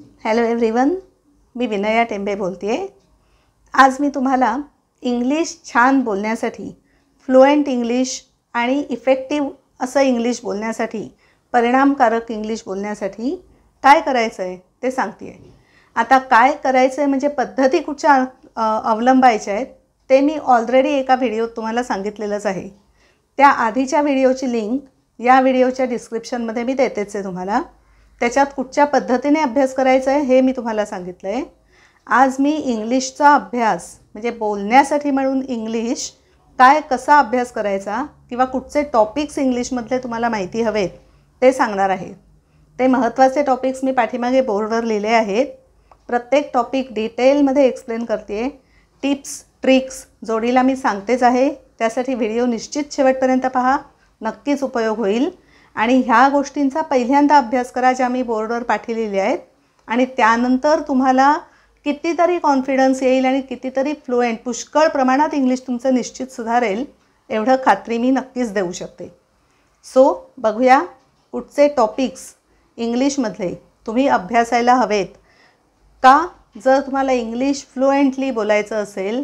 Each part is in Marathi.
हॅलो एव्हरीवन, मी विनया टेंबे बोलते आहे। आज मी तुम्हाला इंग्लिश छान बोलण्यासाठी, फ्लुएंट इंग्लिश आणि इफेक्टिव्ह असं इंग्लिश बोलण्यासाठी, परिणामकारक इंग्लिश बोलण्यासाठी काय करायचं आहे ते सांगते आहे। आता काय करायचं आहे म्हणजे पद्धती कुठच्या अवलंबायच्या आहेत ते मी ऑलरेडी एका व्हिडिओत तुम्हाला सांगितलेलंच आहे। त्या आधीच्या व्हिडिओची लिंक या व्हिडिओच्या डिस्क्रिप्शनमध्ये मी देतेच आहे तुम्हाला। त्याच्यात कुठच्या पद्धतीने अभ्यास करायचा आहे हे मी तुम्हाला सांगितलं आहे। आज मी इंग्लिशचा अभ्यास म्हणजे बोलण्यासाठी म्हणून इंग्लिश काय कसा अभ्यास करायचा किंवा कुठचे टॉपिक्स इंग्लिशमधले तुम्हाला माहिती हवेत ते सांगणार आहे। ते महत्त्वाचे टॉपिक्स मी पाठीमागे बोर्डवर लिहिले आहेत। प्रत्येक टॉपिक डिटेलमध्ये एक्सप्लेन करते आहे। टिप्स ट्रिक्स जोडीला मी सांगतेच आहे, त्यासाठी व्हिडिओ निश्चित शेवटपर्यंत पहा, नक्कीच उपयोग होईल। आणि ह्या गोष्टींचा पहिल्यांदा अभ्यास करा ज्या मी बोर्डवर पाठवलेल्या आहेत, आणि त्यानंतर तुम्हाला कितीतरी कॉन्फिडन्स येईल आणि कितीतरी फ्लुएंट पुष्कळ प्रमाणात इंग्लिश तुमचं निश्चित सुधारेल एवढं खात्री मी नक्कीच देऊ शकते। सो बघूया कुठचे टॉपिक्स इंग्लिशमधले तुम्ही अभ्यासायला हवेत का। जर तुम्हाला इंग्लिश फ्लुएंटली बोलायचं असेल,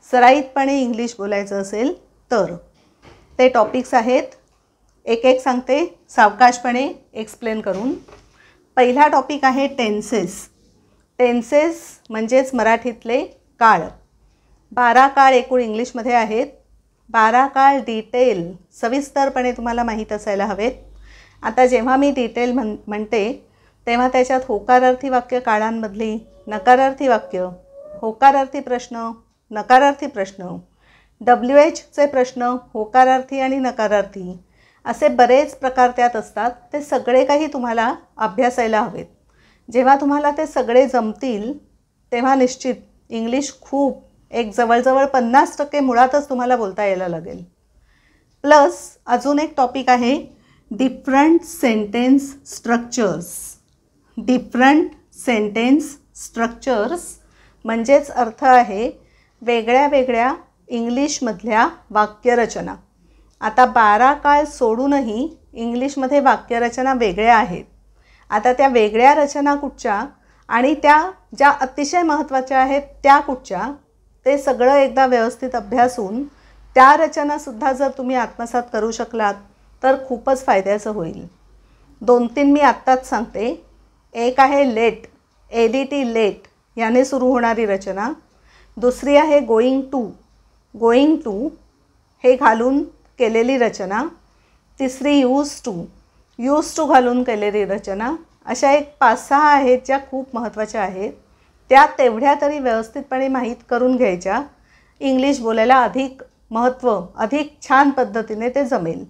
सराईतपणे इंग्लिश बोलायचं असेल तर ते टॉपिक्स आहेत। एक एक सांगते सावकाशपणे एक्सप्लेन करून। पहिला टॉपिक आहे टेन्सेस। टेन्सेस म्हणजेच मराठीतले काळ। 12 काळ एकूण इंग्लिशमध्ये आहेत। 12 काळ डिटेल सविस्तरपणे तुम्हाला माहीत असायला हवेत। आता जेव्हा मी डिटेल म्हणते तेव्हा त्याच्यात होकारार्थी वाक्य काळांमधली, नकारार्थी वाक्य, होकारार्थी प्रश्न, नकारार्थी प्रश्न, WHचे प्रश्न, होकारार्थी आणि नकारार्थी असे बरेच प्रकार त्यात असतात। ते सगळे काही तुम्हाला अभ्यासायला हवेत। जेव्हा तुम्हाला ते सगळे जमतील तेव्हा निश्चित इंग्लिश खूप एक जवळजवळ 50% मुळातच तुम्हाला बोलता यायला लागेल। प्लस अजून एक टॉपिक आहे different sentence structures. Different sentence structures म्हणजेच अर्थ आहे वेगळ्या वेगळ्या इंग्लिशमधल्या वाक्यरचना। आता 12 काळ सोडूनही इंग्लिशमध्ये वाक्यरचना वेगळ्या आहेत। आता त्या वेगळ्या रचना कुठच्या आणि त्या ज्या अतिशय महत्त्वाच्या आहेत त्या कुठच्या ते सगळं एकदा व्यवस्थित अभ्यासून त्या रचनासुद्धा जर तुम्ही आत्मसात करू शकलात तर खूपच फायद्याचं होईल। 2-3 मी आत्ताच सांगते। एक आहे लेट, LET लेट याने सुरू होणारी रचना। दुसरी आहे गोईंग टू हे घालून केलेली रचना। तिसरी यूज टू घालून केलेली रचना। अशा एक 5-6 आहेत ज्या खूप महत्त्वाच्या आहेत। त्या तेवढ्या तरी व्यवस्थितपणे माहीत करून घ्यायच्या। इंग्लिश बोलायला अधिक महत्त्व, अधिक छान पद्धतीने ते जमेल।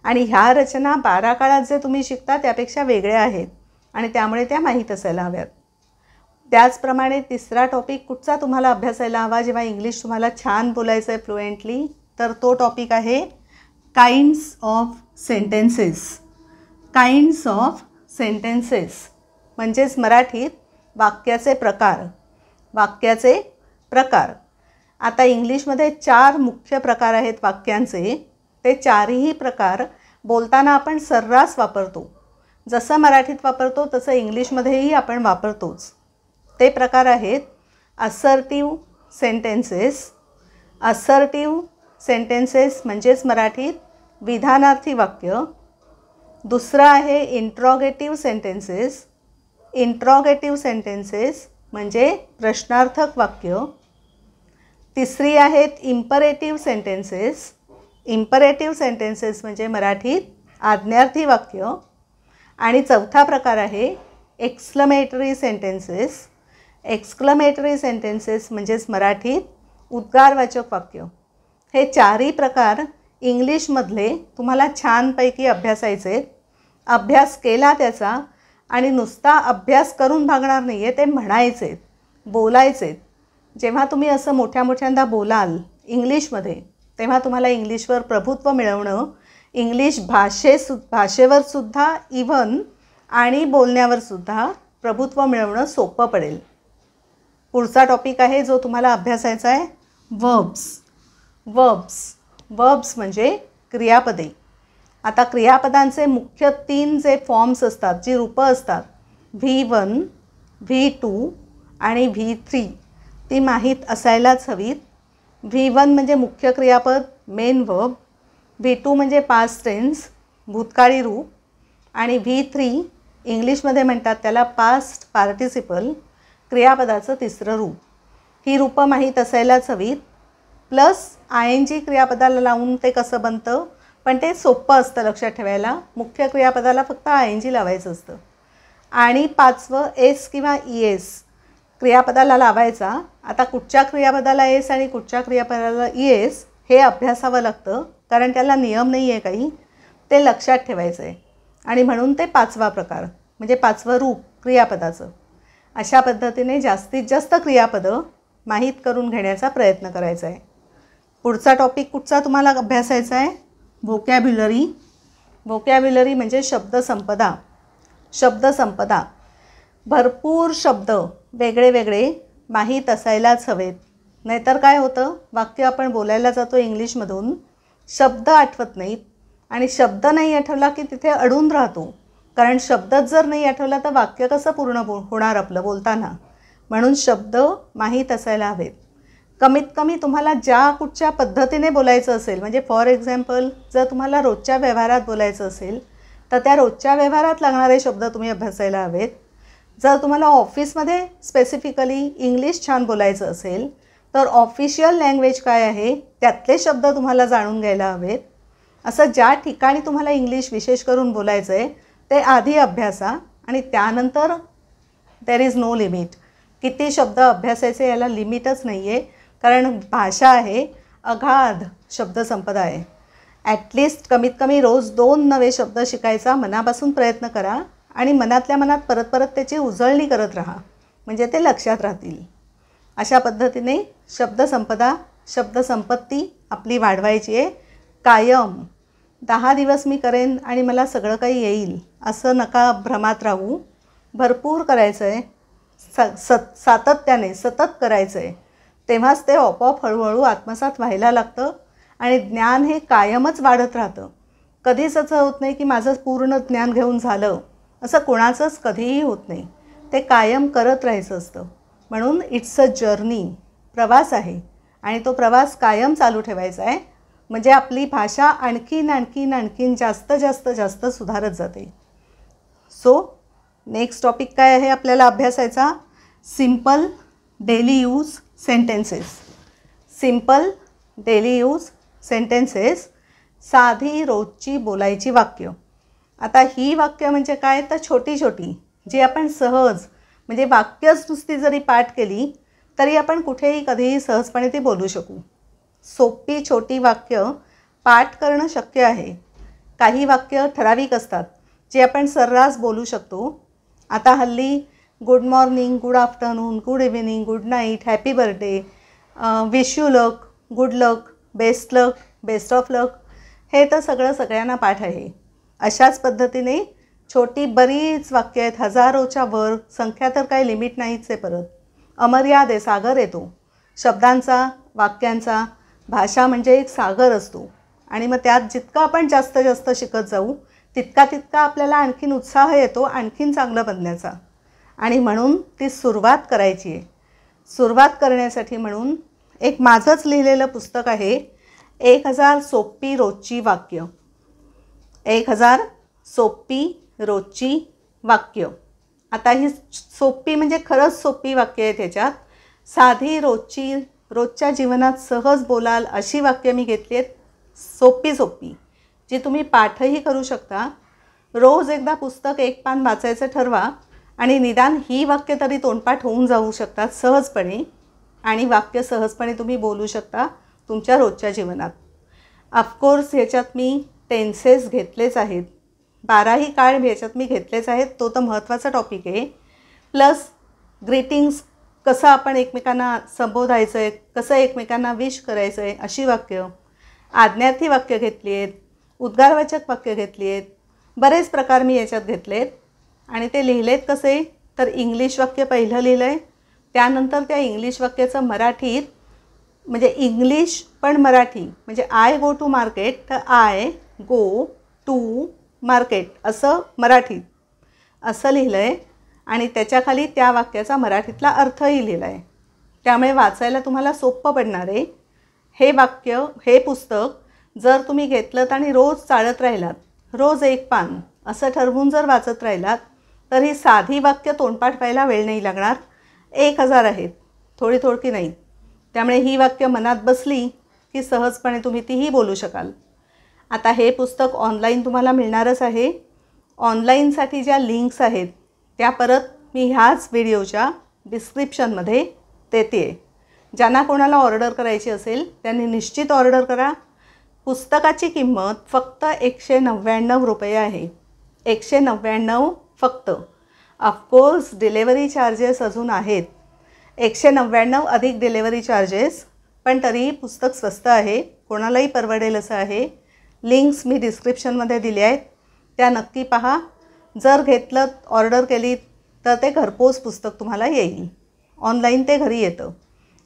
आणि ह्या रचना 12 काळात जे तुम्ही शिकता त्यापेक्षा वेगळ्या आहेत आणि त्यामुळे त्या माहीत असायला हव्यात। त्याचप्रमाणे तिसरा टॉपिक कुठचा तुम्हाला अभ्यासायला हवा जेव्हा इंग्लिश तुम्हाला छान बोलायचं आहे फ्लुएंटली, तर तो टॉपिक आहे kinds of sentences. Kinds of sentences म्हणजेच मराठीत वाक्याचे प्रकार। वाक्याचे प्रकार। आता इंग्लिशमध्ये 4 मुख्य प्रकार आहेत वाक्यांचे। ते 4ही प्रकार बोलताना आपण सर्रास वापरतो। जसं मराठीत वापरतो तसं इंग्लिशमध्येही आपण वापरतोच। ते प्रकार आहेत असर्टिव्ह सेंटेन्सेस। असर्टिव्ह सेंटेन्सेस म्हणजेच मराठीत विधानार्थी वाक्य। दुसरं आहे इंट्रॉगेटिव्ह सेंटेन्सेस। इंट्रॉगेटिव्ह सेंटेन्सेस म्हणजे प्रश्नार्थक वाक्य। तिसरी आहेत इम्परेटिव्ह सेंटेन्सेस। इम्परेटिव्ह सेंटेन्सेस म्हणजे मराठीत आज्ञार्थी वाक्य। आणि चौथा प्रकार आहे एक्सक्लेमेटरी सेंटेन्सेस। एक्सक्लेमेटरी सेंटेन्सेस म्हणजेच मराठीत उद्गारवाचक वाक्य। हे 4ही प्रकार इंग्लिशमधले तुम्हाला छानपैकी अभ्यासायचे। अभ्यास केला त्याचा आणि नुसता अभ्यास करून भागणार नाही आहे, ते म्हणायचे, बोलायचे। जेव्हा तुम्ही असं मोठ्यांदा बोलाल इंग्लिशमध्ये तेव्हा तुम्हाला इंग्लिशवर प्रभुत्व मिळवणं, इंग्लिश भाषेवरसुद्धा इव्हन आणि बोलण्यावरसुद्धा प्रभुत्व मिळवणं सोपं पडेल। पुढचा टॉपिक आहे जो तुम्हाला अभ्यासायचा आहे वर्ब्स म्हणजे क्रियापदे। आता क्रियापदांचे मुख्य 3 जे फॉर्म्स असतात, जी रूपं असतात, V1, V2 आणि V3 ती माहीत असायलाच हवीत. V1 म्हणजे मुख्य क्रियापद मेन वर्ब, V2 म्हणजे पास्ट टेन्स भूतकाळी रूप, आणि V3 इंग्लिशमध्ये म्हणतात त्याला पास्ट पार्टिसिपल क्रियापदाचं तिसरं रूप. ही रूपं माहीत असायलाच हवीत. प्लस ING क्रियापदाला लावून ते कसं बनतं, पण ते सोपं असतं लक्षात ठेवायला. मुख्य क्रियापदाला फक्त ING लावायचं असतं. आणि 5वं एस किंवा ES क्रियापदाला लावायचा. आता कुठच्या क्रियापदाला एस आणि कुठच्या क्रियापदाला ES हे अभ्यासावं लागतं, कारण त्याला नियम नाही आहे काही, ते लक्षात ठेवायचं आहे. आणि म्हणून ते 5वा प्रकार म्हणजे 5वं रूप क्रियापदाचं. अशा पद्धतीने जास्तीत जास्त क्रियापदं माहीत करून घेण्याचा प्रयत्न करायचा आहे. पुढचा टॉपिक कुठचा तुम्हाला अभ्यासायचा आहे? व्होकॅब्युलरी. व्होकॅब्युलरी म्हणजे शब्दसंपदा. शब्दसंपदा भरपूर शब्द वेगळे वेगळे माहीत असायलाच हवेत. नाहीतर काय होतं, वाक्य आपण बोलायला जातो इंग्लिशमधून, शब्द आठवत नाहीत आणि शब्द नाही आठवला की तिथे अडून राहतो. कारण शब्दच जर नाही आठवला तर वाक्य कसं पूर्ण होणार आपलं बोलताना. म्हणून शब्द माहीत असायला हवेत. कमीत कमी तुम्हाला ज्या कुठच्या पद्धतीने बोलायचं असेल, म्हणजे फॉर एक्झाम्पल जर तुम्हाला रोजच्या व्यवहारात बोलायचं असेल तर त्या रोजच्या व्यवहारात लागणारे शब्द तुम्ही अभ्यासायला हवेत. जर तुम्हाला ऑफिसमध्ये स्पेसिफिकली इंग्लिश छान बोलायचं असेल तर ऑफिशियल लँग्वेज काय आहे त्यातले शब्द तुम्हाला जाणून घ्यायला हवेत. असं ज्या ठिकाणी तुम्हाला इंग्लिश विशेष करून बोलायचं आहे ते आधी अभ्यासा आणि त्यानंतर देर इज नो लिमिट. किती शब्द अभ्यासायचे याला लिमिटच नाही आहे, कारण भाषा आहे, अगाध शब्दसंपदा आहे. ॲटलिस्ट कमीत कमी रोज 2 नवे शब्द शिकायचा मनापासून प्रयत्न करा आणि मनातल्या मनात परत परत त्याची उजळणी करत राहा, म्हणजे ते लक्षात राहतील. अशा पद्धतीने शब्दसंपदा शब्दसंपत्ती आपली वाढवायची आहे. कायम 10 दिवस मी करेन आणि मला सगळं काही येईल असं नका भ्रमात राहू. भरपूर करायचं आहे, सातत्याने सतत करायचं आहे. तेव्हाच ते आपोआप हळूहळू आत्मसात व्हायला लागतं आणि ज्ञान हे कायमच वाढत राहतं. कधीच असं होत नाही की माझं पूर्ण ज्ञान घेऊन झालं, असं कोणाचंच कधीही होत नाही. ते कायम करत राहायचं असतं. म्हणून इट्स अ जर्नी, प्रवास आहे आणि तो प्रवास कायम चालू ठेवायचा आहे. म्हणजे आपली भाषा आणखीन आणखीन आणखीन जास्त जास्त जास्त सुधारत जाते. सो नेक्स्ट टॉपिक काय आहे आपल्याला अभ्यासायचा? Simple daily use sentences. Simple daily use sentences, साधी रोजची बोलायची वाक्य. आता ही वाक्य म्हणजे काय तर छोटी छोटी जी आपण सहज, म्हणजे वाक्यच नुसती जरी पाठ केली तरी आपण कुठेही कधीही सहजपणे ती बोलू शकू. सोपी छोटी वाक्य पाठ करणं शक्य आहे. काही वाक्य ठराविक असतात जे आपण सर्रास बोलू शकतो. आता हल्ली good morning, good afternoon, good evening, good night, happy birthday, wish you luck, good luck, best luck, best of luck, हे तर सगळं सगळ्यांना पाठ आहे. अशाच पद्धतीने छोटी बरीच वाक्य आहेत, हजारोच्या वर, संख्या तर काही लिमिट नाहीच आहे. परत अमर्याद आहे, सागर येतो शब्दांचा, वाक्यांचा. भाषा म्हणजे एक सागर असतो आणि मग त्यात जितकं आपण जास्त जास्त शिकत जाऊ तितका तितका आपल्याला आणखीन उत्साह येतो आणखीन चांगलं बनण्याचा. आणि म्हणून ती सुरुवात करायची आहे. सुरुवात करण्यासाठी म्हणून एक माझंच लिहिलेलं पुस्तक आहे, 1000 सोपी रोजची वाक्य. 1000 सोपी रोजची वाक्य. आता ही सोपी म्हणजे खरंच सोपी वाक्य आहेत. ह्याच्यात साधी रोजची, रोजच्या जीवनात सहज बोलाल अशी वाक्य मी घेतली आहेत, सोपी सोपी, जी तुम्ही पाठही करू शकता. रोज एकदा पुस्तक 1 पान वाचायचं ठरवा आणि निदान ही वाक्य तरी तोंडपाठ होऊन जाऊ शकतात सहजपणे आणि वाक्य सहजपणे तुम्ही बोलू शकता तुमच्या रोजच्या जीवनात. ऑफकोर्स ह्याच्यात मी टेन्सेस घेतलेच आहेत, 12ही काळ ह्याच्यात मी घेतलेच आहेत, तो तर महत्त्वाचा टॉपिक आहे. प्लस ग्रीटिंग्स, कसं आपण एकमेकांना संबोधायचं आहे, कसं एकमेकांना विश करायचं आहे अशी वाक्य, आज्ञार्थी वाक्य घेतली आहेत, उद्गारवाचक वाक्य घेतली आहेत. बरेच प्रकार मी याच्यात घेतले आहेत आणि ते लिहिलेत कसे तर इंग्लिश वाक्य पहिलं लिहिलं आहे, त्यानंतर त्या इंग्लिश वाक्याचं मराठीत, म्हणजे इंग्लिश पण मराठी, म्हणजे आय गो टू मार्केट तर आय गो टू मार्केट असं मराठीत असं लिहिलं आहे. आणि त्याच्याखाली त्या वाक्याचा मराठीतला अर्थही लिहिला आहे. त्यामुळे वाचायला तुम्हाला सोपं पडणार आहे. हे पुस्तक जर तुम्ही घेतलं आणि रोज चाळत राहिलात, रोज एक पान असं ठरवून जर वाचत राहिलात, तर ही साधी वाक्य तोंडपाठ व्हायला वेळ नाही लागणार. 1000 आहेत, थोडी थोडकी नाही. त्यामुळे ही वाक्य मनात बसली की सहजपणे तुम्ही तीही बोलू शकाल. आता हे पुस्तक ऑनलाईन तुम्हाला मिळणारच आहे. ऑनलाईनसाठी ज्या लिंक्स आहेत त्या परत मी ह्याच व्हिडिओच्या डिस्क्रिप्शनमध्ये देते आहे. ज्यांना कोणाला ऑर्डर करायची असेल त्यांनी निश्चित ऑर्डर करा. पुस्तकाची किंमत फक्त 199 रुपये आहे. 199 फक्त. ऑफकोर्स डिलेवरी चार्जेस अजून आहेत. 199 अधिक डिलेवरी चार्जेस, पण तरीही पुस्तक स्वस्त आहे, कोणालाही परवडेल असं आहे. लिंक्स मी डिस्क्रिप्शनमध्ये दिल्या आहेत, त्या नक्की पहा. जर घेतलं, ऑर्डर केली तर ते घरपोच पुस्तक तुम्हाला येईल. ऑनलाईन ते घरी येतं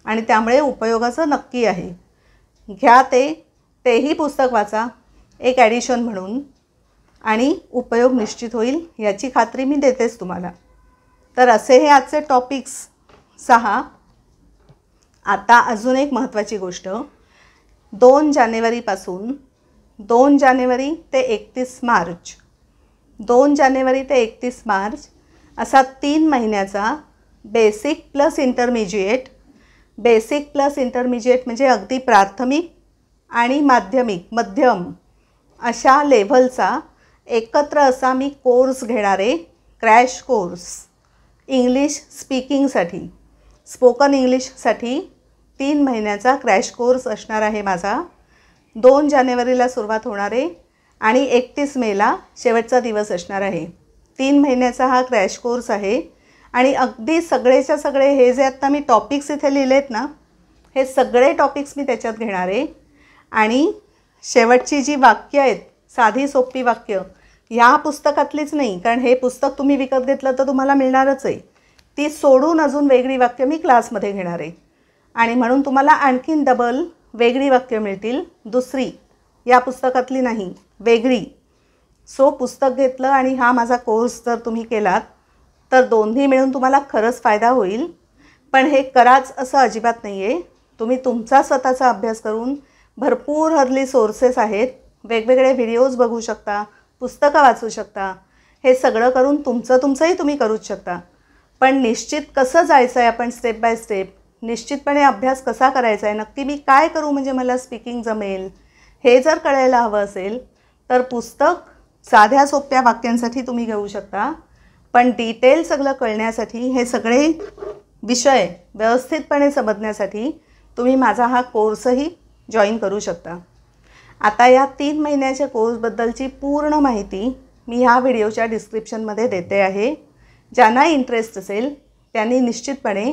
आणि त्यामुळे उपयोगाचं नक्की आहे. घ्या तेही पुस्तक वाचा एक ॲडिशन म्हणून, आणि उपयोग निश्चित होईल याची खात्री मी देतेच तुम्हाला. तर असे हे आजचे टॉपिक्स 6. आता अजून एक महत्त्वाची गोष्ट, 2 जानेवारीपासून 2 जानेवारी ते 31 मार्च 2 जानेवारी ते 31 मार्च असा 3 महिन्याचा बेसिक प्लस इंटरमिजिएट म्हणजे अगदी प्राथमिक आणि मध्यम अशा लेव्हलचा एकत्र असा मी कोर्स घेणार आहे. क्रॅश कोर्स इंग्लिश स्पीकिंगसाठी, स्पोकन इंग्लिशसाठी 3 महिन्याचा क्रॅश कोर्स असणार आहे माझा. 2 जानेवारीला सुरुवात होणार आहे आणि 31 मेला शेवटचा दिवस असणार आहे. 3 महिन्याचा हा क्रॅश कोर्स आहे आणि अगदी सगळेच्या सगळे हे जे आत्ता मी टॉपिक्स इथे लिहिलेत ना, हे सगळे टॉपिक्स मी त्याच्यात घेणार आहे. आणि शेवटची जी वाक्य आहेत, साधी सोपी वाक्य, ह्या पुस्तकातलीच नाही, कारण हे पुस्तक तुम्ही विकत घेतलं तर तुम्हाला मिळणारच आहे. ती सोडून अजून वेगळी वाक्य मी क्लासमध्ये घेणार आहे आणि म्हणून तुम्हाला आणखीन डबल वेगळी वाक्य मिळतील. दुसरी या पुस्तकातली नाही, वेगळी. सो पुस्तक घेतलं आणि हा माझा कोर्स जर तुम्ही केलात तर दोन्ही मिळून तुम्हाला खरंच फायदा होईल. पण हे कराच असं अजिबात नाही आहे. तुम्ही तुमचा स्वतःचा अभ्यास करून, भरपूर हल्ली सोर्सेस आहेत, वेगवेगळे व्हिडिओज बघू शकता, पुस्तकं वाचू शकता. हे सगळं करून तुमचंही तुम्ही करूच शकता. पण निश्चित कसं जायचं आहे आपण स्टेप बाय स्टेप, निश्चितपणे अभ्यास कसा करायचा आहे, नक्की मी काय करू म्हणजे मला स्पीकिंग जमेल, हे जर कळायला हवं असेल तर पुस्तक साध्या सोप्या वाक्यांसाठी तुम्ही घेऊ शकता. पण डिटेल सगळं कळण्यासाठी, हे सगळे विषय व्यवस्थितपणे समजण्यासाठी तुम्ही माझा हा कोर्सही जॉईन करू शकता. आता या 3 महिन्याच्या कोर्सबद्दलची पूर्ण माहिती मी ह्या व्हिडिओच्या डिस्क्रिप्शनमध्ये देते आहे. ज्यांना इंटरेस्ट असेल त्यांनी निश्चितपणे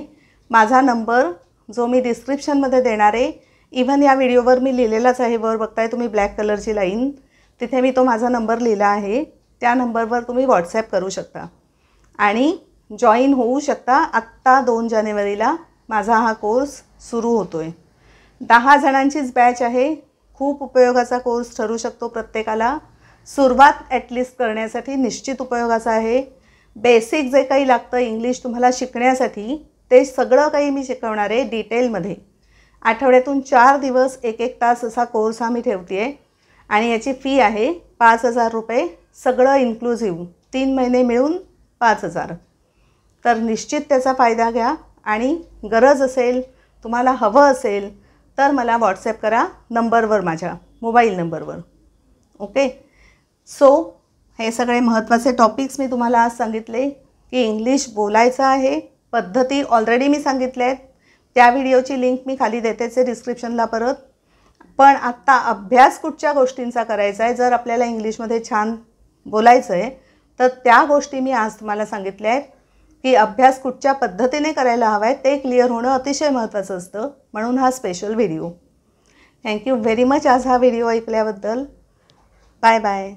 माझा नंबर जो मी डिस्क्रिप्शनमध्ये देणार आहे, इव्हन या व्हिडिओवर मी लिहिलेलाच आहे, वर बघताय तुम्ही ब्लॅक कलरची लाईन, तिथे मी तो माझा नंबर लिहिला आहे. त्या नंबरवर तुम्ही व्हॉट्सॲप करू शकता आणि जॉईन होऊ शकता. आत्ता 2 जानेवारीला माझा हा कोर्स सुरू होतो आहे. 10 जणांचीच बॅच आहे. खूप उपयोगाचा कोर्स ठरू शकतो प्रत्येकाला. सुरुवात ॲटलिस्ट करण्यासाठी निश्चित उपयोगाचा आहे. बेसिक जे काही लागतं इंग्लिश तुम्हाला शिकण्यासाठी ते सगळं काही मी शिकवणार आहे डिटेलमध्ये. आठवड्यातून 4 दिवस 1-1 तास असा कोर्स हा मी ठेवते आहे आणि याची फी आहे 5000 रुपये, सगळं इन्क्लुझिव्ह. 3 महिने मिळून 5000. तर निश्चित त्याचा फायदा घ्या आणि गरज असेल, तुम्हाला हवं असेल तर मला व्हॉट्सॲप करा नंबरवर, माझ्या मोबाईल नंबरवर. ओके. सो हे सगळे महत्त्वाचे टॉपिक्स मी तुम्हाला आज सांगितले की इंग्लिश बोलायचं आहे. पद्धती ऑलरेडी मी सांगितल्या आहेत, त्या व्हिडिओची लिंक मी खाली देतेच आहे डिस्क्रिप्शनला परत. पण आत्ता अभ्यास कुठच्या गोष्टींचा करायचा आहे, जर आपल्याला इंग्लिशमध्ये छान बोलायचं आहे तर त्या गोष्टी मी आज तुम्हाला सांगितल्या आहेत की अभ्यास कुठच्या पद्धतीने करायला हवा आहे ते क्लिअर होणं अतिशय महत्त्वाचं असतं. म्हणून हा special video. Thank you very much आज हा व्हिडिओ ऐकल्याबद्दल. Bye bye.